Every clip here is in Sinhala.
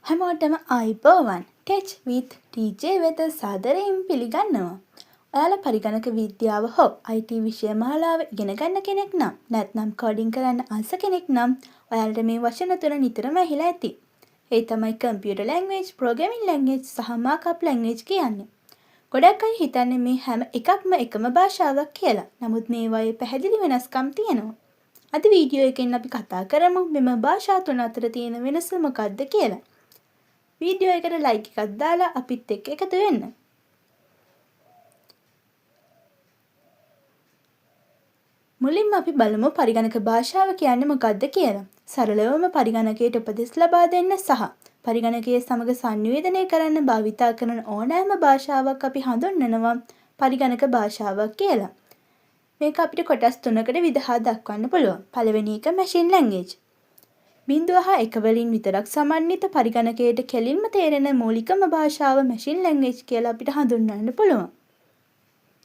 හැමෝටම ආයිබෝවන් ටෙච් විත් ටීජේ වෙත සාදරයෙන් පිළිගන්නවා. ඔයාලා පරිගණක විද්‍යාව හෝ IT විෂය මාලාව ඉගෙන ගන්න කෙනෙක් නම් නැත්නම් කෝඩින් කරන්න ආස කෙනෙක් නම් ඔයාලට මේ වචන තුන නිතරම ඇහිලා ඇති. ඒ තමයි කම්පියුටර් ලැන්ග්වේජ්, ප්‍රෝග්‍රෑමින් ලැන්ග්වේජ් සහ මාකප් ලැන්ග්වේජ් කියන්නේ. ගොඩක් අය හිතන්නේ මේ හැම එකක්ම එකම භාෂාවක් කියලා. නමුත් මේවායේ පැහැදිලි වෙනස්කම් තියෙනවා. අද වීඩියෝ එකෙන් අපි කතා කරමු මෙම භාෂා තුන අතර තියෙන වෙනස මොකක්ද කියලා. වීඩියෝ එකට ලයික් එකක් දාලා අපිත් එක්ක එකතු වෙන්න. මුලින්ම අපි බලමු පරිගණක භාෂාව කියන්නේ මොකක්ද කියලා. සරලවම පරිගණකයට උපදෙස් ලබා දෙන්න සහ පරිගණකයේ සමග සංනිවේදනය කරන්න භාවිතා කරන ඕනෑම භාෂාවක් අපි හඳුන්වනවා පරිගණක භාෂාවක් කියලා. මේක අපිට කොටස් තුනකට විදහා දක්වන්න පුළුවන්. පළවෙනි එක මැෂින් ලැන්ග්වේජ්. 0 හා 1 වලින් විතරක් සමන්විත පරිගණකයට කෙලින්ම තේරෙන මූලිකම භාෂාව මැෂින් ලැන්ග්වේජ් කියලා අපිට හඳුන්වන්න පුළුවන්.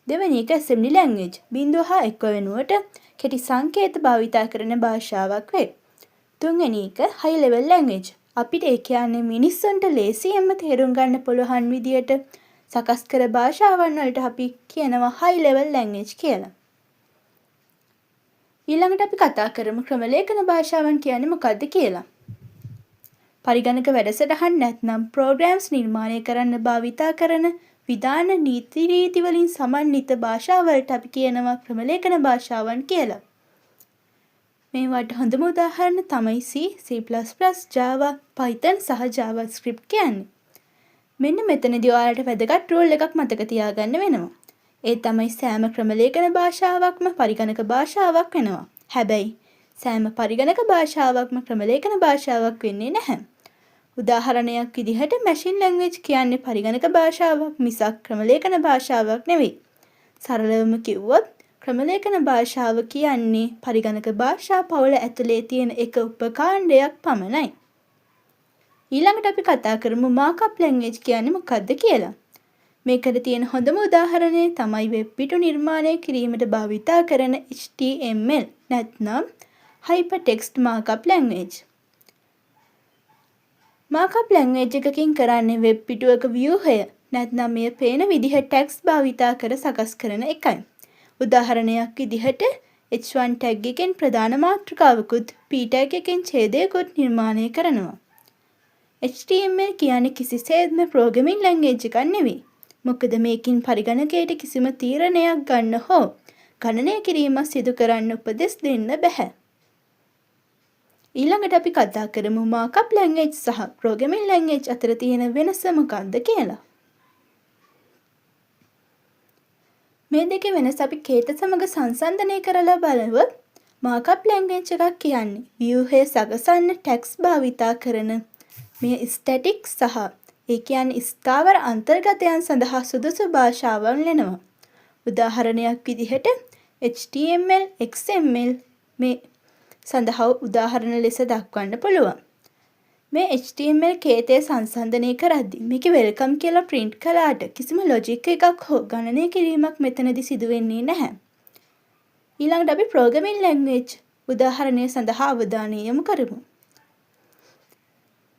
දෙවෙනි එක ඇසෙම්බලි ලැන්ග්වේජ්. 0 හා 1 වෙනුවට කෙටි සංකේත භාවිතා කරන භාෂාවක් වේ. තුන්වෙනි එක හයි ලෙවල් ලැන්ග්වේජ්. අපිට ඒ කියන්නේ මිනිස්සුන්ට ලේසියෙන්ම තේරුම් ගන්න පුළුවන් විදියට සකස් කර භාෂාවන් වලට අපි කියනවා හයි ලෙවල් ලැන්ග්වේජ් කියලා. ඊළඟට අපි කතා කරමු ක්‍රමලේඛන භාෂාවන් කියන්නේ මොකක්ද කියලා. පරිගණක වැඩසටහන් නැත්නම් ප්‍රෝග්‍රෑම්ස් නිර්මාණය කරන්න භාවිතා කරන විධාන නීති රීති වලින් සමන්විත භාෂාවලට අපි කියනවා ක්‍රමලේඛන භාෂාවන් කියලා. මේවට හොඳම උදාහරණ තමයි C, C++, Java, Python සහ JavaScript කියන්නේ. මෙන්න මෙතනදී ඔයාලට වැදගත් රූල් එකක් මතක තියාගන්න වෙනවා. ඒ තමයි සෑම ක්‍රමලේඛන භාෂාවක්ම පරිගණක භාෂාවක් වෙනවා. හැබැයි සෑම පරිගණක භාෂාවක්ම ක්‍රමලේඛන භාෂාවක් වෙන්නේ නැහැ. උදාහරණයක් විදිහට මැෂින් ලැන්ග්වේජ් කියන්නේ පරිගණක භාෂාවක් මිසක් ක්‍රමලේඛන භාෂාවක් නෙවෙයි. සරලවම කිව්වොත් ක්‍රමලේඛන භාෂාව කියන්නේ පරිගණක භාෂා පවුල ඇතුලේ තියෙන එක උපකාණ්ඩයක් පමණයි. ඊළඟට අපි කතා කරමු මාකප් ලැන්ග්වේජ් කියන්නේ මොකක්ද කියලා. මේකට තියෙන හොඳම උදාහරණය තමයි වෙබ් පිටු නිර්මාණය කිරීමට භාවිතා කරන HTML නැත්නම් Hypertext Markup Language. Markup language එකකින් කරන්නේ වෙබ් පිටුවක ව්‍යුහය නැත්නම් මෙය පේන විදිහ ටැග්ස් භාවිතා කර සකස් කරන එකයි. උදාහරණයක් විදිහට H1 ටැග් එකෙන් ප්‍රධාන මාතෘකාවකුත් P ටැග් එකෙන් ඡේදයකුත් නිර්මාණය කරනවා. HTML කියන්නේ කිසිසේත්ම ප්‍රෝග්‍රෑමින් ලැන්ග්වේජ් එකක් නෙවෙයි. මොකද මේකින් පරිගණකයට කිසිම තීරණයක් ගන්න හෝ ගණනය කිරීමක් සිදු කරන්න උපදෙස් දෙන්න බැහැ. ඊළඟට අපි කතා කරමු මාකප් ලැන්ග්වේජ් සහ ප්‍රෝග්‍රෑමින් ලැන්ග්වේජ් අතර තියෙන වෙනස මොකක්ද කියලා. මේ දෙකේ වෙනස අපි කේත සමග සංසන්දනය කරලා බලුවොත් මාකප් ලැන්ග්වේජ් එකක් කියන්නේ ව්‍යුහය සකසන්න ටැග්ස් භාවිතා කරන මේ ස්ටැටික් සහ ඒ කියන්නේ ස්ථාවර අන්තර්ගතයන් සඳහා සුදුසු භාෂාවන් වෙනවා. උදාහරණයක් විදිහට HTML, XML මේ සඳහා උදාහරණ ලෙස දක්වන්න පුළුවන්. මේ HTML කේතය සංසන්දනය කරද්දී මේකේ වෙල්කම් කියලා print කළාට කිසිම ලොජික් එකක් හෝ ගණනය කිරීමක් මෙතනදී සිදු වෙන්නේ නැහැ. ඊළඟට අපි ප්‍රෝග්‍රෑමින් ලැන්ග්වේජ් උදාහරණය සඳහා අවධානය යොමු කරමු.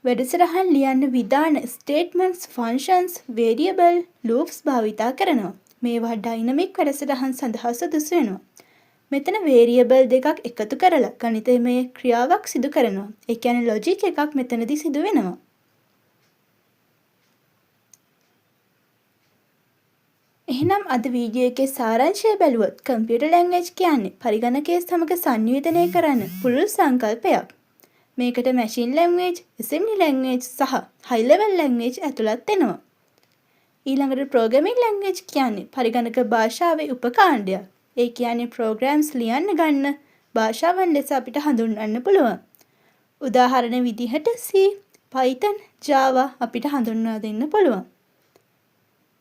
වැඩසටහන් ලියන්න විධාන ස්ටේට්මන්ට්ස්, ෆන්ක්ෂන්ස්, වේරියබල්, ලූප්ස් භාවිතා කරනවා. මේවා ඩයිනමික් වැඩසටහන් සඳහා සුදුසු වෙනවා. මෙතන වේරියබල් දෙකක් එකතු කරලා ගණිතමය ක්‍රියාවක් සිදු කරනවා. ඒ කියන්නේ ලොජික් එකක් මෙතනදී සිදු වෙනවා. එහෙනම් අද වීඩියෝ එකේ සාරාංශය බැලුවොත් කම්පියුටර් ලැන්ග්වේජ් කියන්නේ පරිගණකයේ සමග සංනිවේදනය කරන්න පුළුල් සංකල්පයක්. මේකට මැෂින් ලැන්ග්වේජ්, ඇසෙම්බලි ලැන්ග්වේජ් සහ හයි ලෙවල් ලැන්ග්වේජ් ඇතුළත් වෙනවා. ඊළඟට ප්‍රෝග්‍රෑමින් ලැන්ග්වේජ් කියන්නේ පරිගණක භාෂාවේ උපකාණ්ඩයක්. ඒ කියන්නේ ප්‍රෝග්‍රෑම්ස් ලියන්න ගන්න භාෂාවන් ලෙස අපිට හඳුන්වන්න පුළුවන්. උදාහරණ විදිහට C, Python, Java අපිට හඳුන්වා දෙන්න පුළුවන්.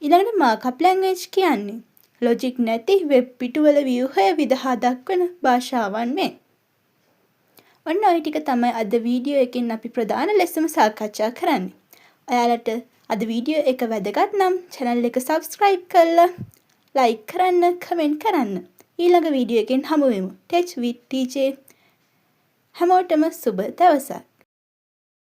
ඊළඟට මාකප් ලැන්ග්වේජ් කියන්නේ ලොජික් නැති වෙබ් පිටුවල ව්‍යුහය විදහා දක්වන භාෂාවන් මේ. ඔන්න ඔය ටික තමයි අද වීඩියෝ එකෙන් අපි ප්‍රධාන ලෙසම සාකච්ඡා කරන්නේ. ඔයාලට අද වීඩියෝ එක වැදගත් නම් channel එක subscribe කරලා like කරන්න, comment කරන්න. ඊළඟ වීඩියෝ එකෙන් හමු වෙමු. Tech with TJ. හැමෝටම සුබ දවසක්.